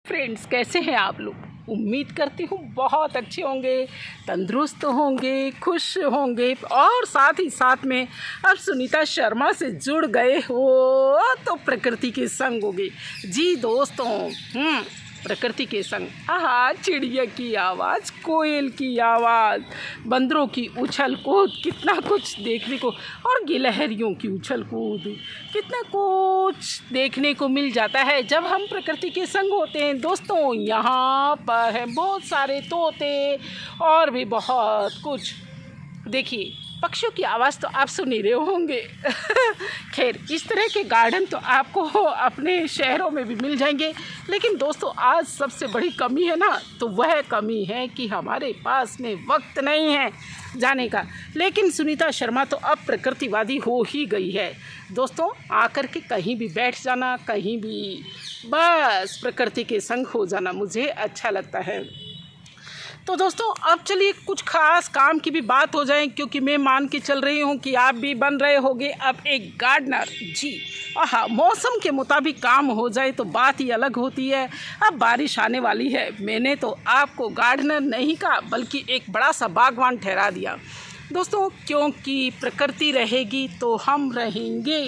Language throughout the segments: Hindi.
फ्रेंड्स, कैसे हैं आप लोग? उम्मीद करती हूँ बहुत अच्छे होंगे, तंदुरुस्त होंगे, खुश होंगे और साथ ही साथ में अब सुनीता शर्मा से जुड़ गए हो तो प्रकृति के संग होगे। जी दोस्तों, प्रकृति के संग। आहा, चिड़िया की आवाज़, कोयल की आवाज़, बंदरों की उछल कूद, कितना कुछ देखने को, और गिलहरियों की उछल कूद, कितना कुछ देखने को मिल जाता है जब हम प्रकृति के संग होते हैं। दोस्तों, यहाँ पर है बहुत सारे तोते और भी बहुत कुछ। देखिए, पक्षियों की आवाज़ तो आप सुन ही रहे होंगे। खैर, इस तरह के गार्डन तो आपको अपने शहरों में भी मिल जाएंगे, लेकिन दोस्तों आज सबसे बड़ी कमी है ना, तो वह कमी है कि हमारे पास में वक्त नहीं है जाने का। लेकिन सुनीता शर्मा तो अब प्रकृतिवादी हो ही गई है। दोस्तों, आकर के कहीं भी बैठ जाना, कहीं भी बस प्रकृति के संग हो जाना मुझे अच्छा लगता है। तो दोस्तों, अब चलिए कुछ ख़ास काम की भी बात हो जाए, क्योंकि मैं मान के चल रही हूँ कि आप भी बन रहे होंगे अब एक गार्डनर। जी हाँ, मौसम के मुताबिक काम हो जाए तो बात ही अलग होती है। अब बारिश आने वाली है, मैंने तो आपको गार्डनर नहीं कहा बल्कि एक बड़ा सा बागवान ठहरा दिया दोस्तों, क्योंकि प्रकृति रहेगी तो हम रहेंगे,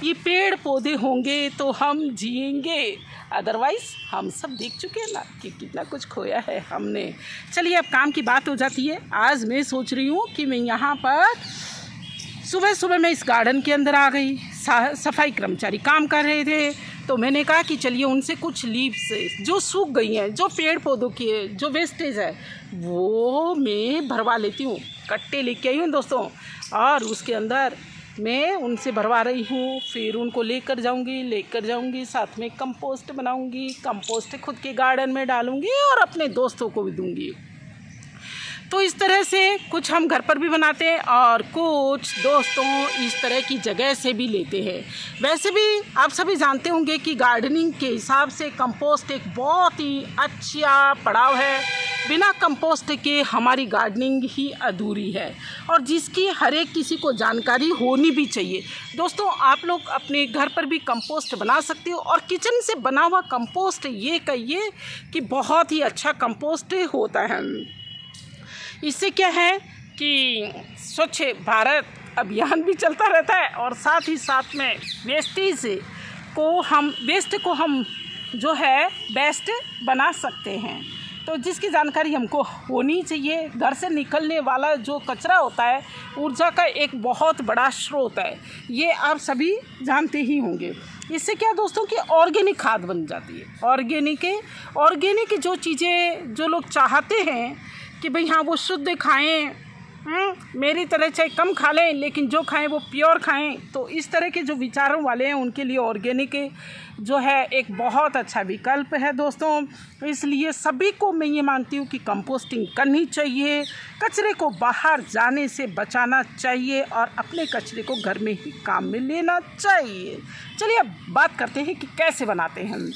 ये पेड़ पौधे होंगे तो हम जिएंगे। अदरवाइज़ हम सब देख चुके हैं ना कि कितना कुछ खोया है हमने। चलिए, अब काम की बात हो जाती है। आज मैं सोच रही हूँ कि मैं यहाँ पर सुबह सुबह मैं इस गार्डन के अंदर आ गई। सफाई कर्मचारी काम कर रहे थे, तो मैंने कहा कि चलिए उनसे कुछ लीव्स जो सूख गई हैं, जो पेड़ पौधों की है, जो वेस्टेज है, वो मैं भरवा लेती हूँ। कट्टे लेके आई हूँ दोस्तों, और उसके अंदर मैं उनसे भरवा रही हूँ। फिर उनको लेकर जाऊँगी, साथ में कंपोस्ट बनाऊँगी, कंपोस्ट खुद के गार्डन में डालूँगी और अपने दोस्तों को भी दूँगी। तो इस तरह से कुछ हम घर पर भी बनाते हैं और कुछ दोस्तों इस तरह की जगह से भी लेते हैं। वैसे भी आप सभी जानते होंगे कि गार्डनिंग के हिसाब से कंपोस्ट एक बहुत ही अच्छा पड़ाव है। बिना कंपोस्ट के हमारी गार्डनिंग ही अधूरी है, और जिसकी हर एक किसी को जानकारी होनी भी चाहिए। दोस्तों, आप लोग अपने घर पर भी कंपोस्ट बना सकते हो, और किचन से बना हुआ कंपोस्ट ये कहिए कि बहुत ही अच्छा कंपोस्ट होता है। इससे क्या है कि स्वच्छ भारत अभियान भी चलता रहता है, और साथ ही साथ में वेस्ट को हम जो है बेस्ट बना सकते हैं। तो जिसकी जानकारी हमको होनी चाहिए। घर से निकलने वाला जो कचरा होता है, ऊर्जा का एक बहुत बड़ा स्रोत है, ये आप सभी जानते ही होंगे। इससे क्या दोस्तों कि ऑर्गेनिक खाद बन जाती है। ऑर्गेनिक जो चीज़ें जो लोग चाहते हैं कि भाई हाँ वो शुद्ध खाएं, मेरी तरह चाहे कम खा लें, लेकिन जो खाएं वो प्योर खाएं, तो इस तरह के जो विचारों वाले हैं उनके लिए ऑर्गेनिक जो है एक बहुत अच्छा विकल्प है दोस्तों। इसलिए सभी को मैं ये मानती हूँ कि कंपोस्टिंग करनी चाहिए, कचरे को बाहर जाने से बचाना चाहिए और अपने कचरे को घर में ही काम में लेना चाहिए। चलिए, अब बात करते हैं कि कैसे बनाते हैं हम।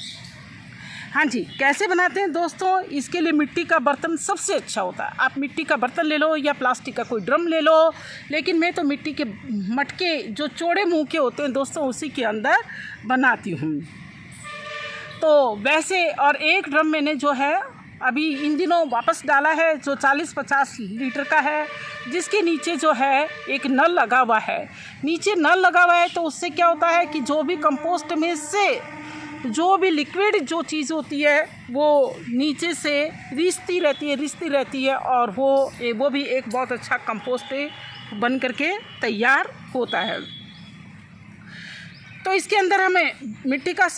हाँ जी, कैसे बनाते हैं दोस्तों? इसके लिए मिट्टी का बर्तन सबसे अच्छा होता है। आप मिट्टी का बर्तन ले लो या प्लास्टिक का कोई ड्रम ले लो, लेकिन मैं तो मिट्टी के मटके जो चौड़े मुंह के होते हैं दोस्तों, उसी के अंदर बनाती हूँ। तो वैसे, और एक ड्रम मैंने जो है अभी इन दिनों वापस डाला है, जो 40-50 लीटर का है, जिसके नीचे जो है एक नल लगा हुआ है। नीचे नल लगा हुआ है तो उससे क्या होता है कि जो भी कंपोस्ट में से जो भी लिक्विड जो चीज़ होती है वो नीचे से रिसती रहती है, और वो भी एक बहुत अच्छा कंपोस्ट बन करके तैयार होता है। तो इसके अंदर हमें मिट्टी का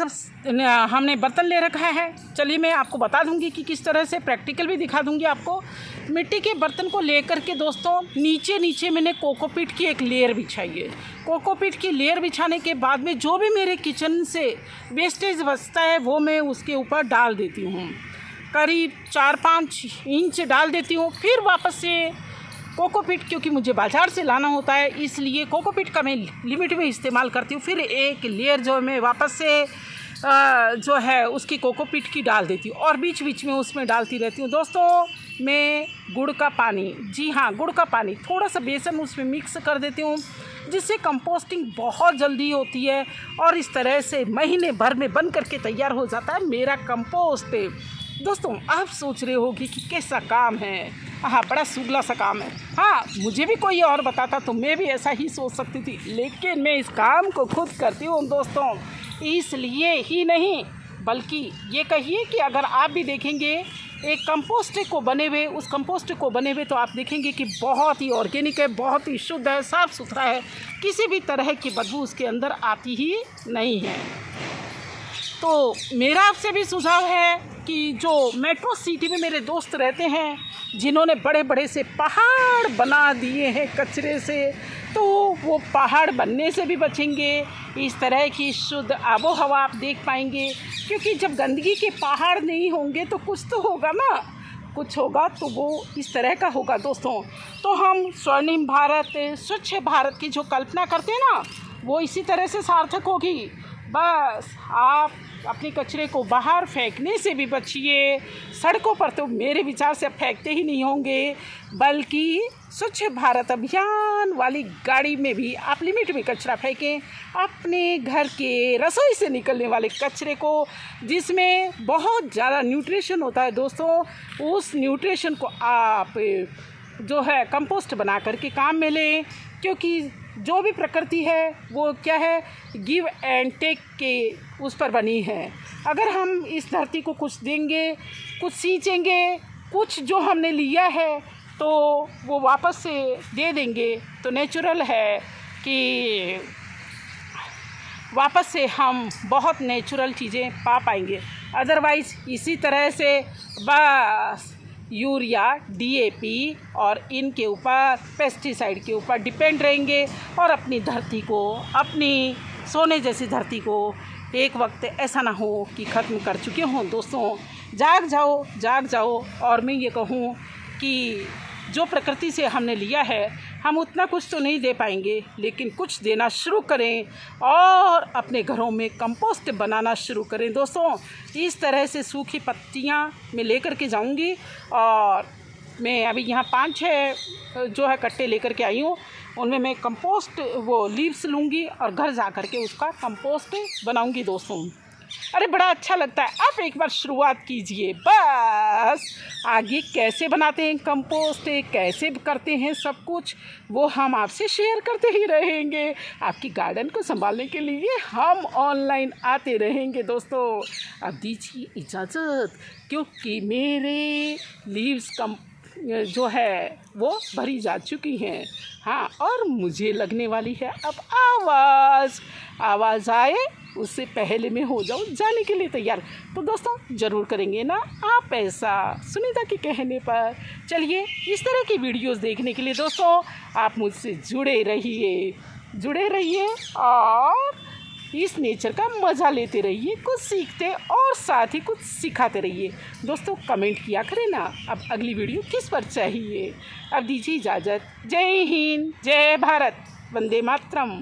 हमने बर्तन ले रखा है। चलिए, मैं आपको बता दूंगी कि किस तरह से, प्रैक्टिकल भी दिखा दूंगी आपको। मिट्टी के बर्तन को लेकर के दोस्तों नीचे मैंने कोकोपीट की एक लेयर बिछाई है। कोकोपीट की लेयर बिछाने के बाद में जो भी मेरे किचन से वेस्टेज बचता है वो मैं उसके ऊपर डाल देती हूँ। करीब 4-5 इंच डाल देती हूँ। फिर वापस से कोकोपीट, क्योंकि मुझे बाज़ार से लाना होता है, इसलिए कोकोपीट का मैं लिमिट में इस्तेमाल करती हूँ। फिर एक लेयर जो मैं वापस से जो है उसकी कोकोपीट की डाल देती हूँ, और बीच बीच में उसमें डालती रहती हूँ। दोस्तों, मैं गुड़ का पानी, जी हाँ गुड़ का पानी, थोड़ा सा बेसन उसमें मिक्स कर देती हूँ। जिससे कंपोस्टिंग बहुत जल्दी होती है और इस तरह से महीने भर में बन करके तैयार हो जाता है मेरा कंपोस्ट। दोस्तों आप सोच रहे होगी कि कैसा काम है। हाँ, बड़ा सुगला सा काम है। हाँ, मुझे भी कोई और बताता तो मैं भी ऐसा ही सोच सकती थी, लेकिन मैं इस काम को खुद करती हूँ दोस्तों। इसलिए ही नहीं बल्कि ये कहिए कि अगर आप भी देखेंगे एक कंपोस्ट को बने हुए, उस कंपोस्ट को बने हुए, तो आप देखेंगे कि बहुत ही ऑर्गेनिक है, बहुत ही शुद्ध है, साफ़ सुथरा है, किसी भी तरह की बदबू उसके अंदर आती ही नहीं है। तो मेरा आपसे भी सुझाव है कि जो मेट्रो सिटी में मेरे दोस्त रहते हैं जिन्होंने बड़े बड़े से पहाड़ बना दिए हैं कचरे से, तो वो पहाड़ बनने से भी बचेंगे। इस तरह की शुद्ध आबो हवा आप देख पाएंगे, क्योंकि जब गंदगी के पहाड़ नहीं होंगे तो कुछ तो होगा ना, कुछ होगा तो वो इस तरह का होगा दोस्तों। तो हम स्वर्णिम भारत, स्वच्छ भारत की जो कल्पना करते हैं ना, वो इसी तरह से सार्थक होगी। बस आप अपने कचरे को बाहर फेंकने से भी बचिए। सड़कों पर तो मेरे विचार से फेंकते ही नहीं होंगे, बल्कि स्वच्छ भारत अभियान वाली गाड़ी में भी आप लिमिट में कचरा फेंकें। अपने घर के रसोई से निकलने वाले कचरे को, जिसमें बहुत ज़्यादा न्यूट्रिशन होता है दोस्तों, उस न्यूट्रिशन को आप जो है कंपोस्ट बना करके काम में लें। क्योंकि जो भी प्रकृति है वो क्या है, गिव एंड टेक के उस पर बनी है। अगर हम इस धरती को कुछ देंगे, कुछ सींचेंगे, कुछ जो हमने लिया है तो वो वापस से दे देंगे, तो नेचुरल है कि वापस से हम बहुत नेचुरल चीज़ें पा पाएंगे। अदरवाइज़ इसी तरह से बस यूरिया, डीएपी और इनके ऊपर, पेस्टिसाइड के ऊपर डिपेंड रहेंगे और अपनी धरती को, अपनी सोने जैसी धरती को एक वक्त ऐसा ना हो कि ख़त्म कर चुके हों। दोस्तों जाग जाओ, जाग जाओ। और मैं ये कहूँ कि जो प्रकृति से हमने लिया है, हम उतना कुछ तो नहीं दे पाएंगे, लेकिन कुछ देना शुरू करें और अपने घरों में कंपोस्ट बनाना शुरू करें। दोस्तों इस तरह से सूखी पत्तियां मैं लेकर के जाऊंगी और मैं अभी यहाँ 5-6 जो है कट्टे लेकर के आई हूँ, उनमें मैं कंपोस्ट वो लीव्स लूँगी और घर जा कर के उसका कंपोस्ट बनाऊँगी दोस्तों। अरे बड़ा अच्छा लगता है। आप एक बार शुरुआत कीजिए, बस आगे कैसे बनाते हैं कंपोस्ट, कैसे करते हैं सब कुछ, वो हम आपसे शेयर करते ही रहेंगे। आपकी गार्डन को संभालने के लिए हम ऑनलाइन आते रहेंगे दोस्तों। अब दीजिए इजाज़त, क्योंकि मेरे लीव्स जो है वो भरी जा चुकी हैं। हाँ, और मुझे लगने वाली है अब आवाज़ आए उससे पहले मैं हो जाऊँ जाने के लिए तैयार। तो दोस्तों ज़रूर करेंगे ना आप ऐसा सुनीता के कहने पर। चलिए, इस तरह की वीडियोस देखने के लिए दोस्तों आप मुझसे जुड़े रहिए और इस नेचर का मज़ा लेते रहिए, कुछ सीखते और साथ ही कुछ सिखाते रहिए। दोस्तों कमेंट किया करें ना अब अगली वीडियो किस पर चाहिए। अब दीजिए इजाज़त। जय हिंद, जय भारत, वंदे मातरम।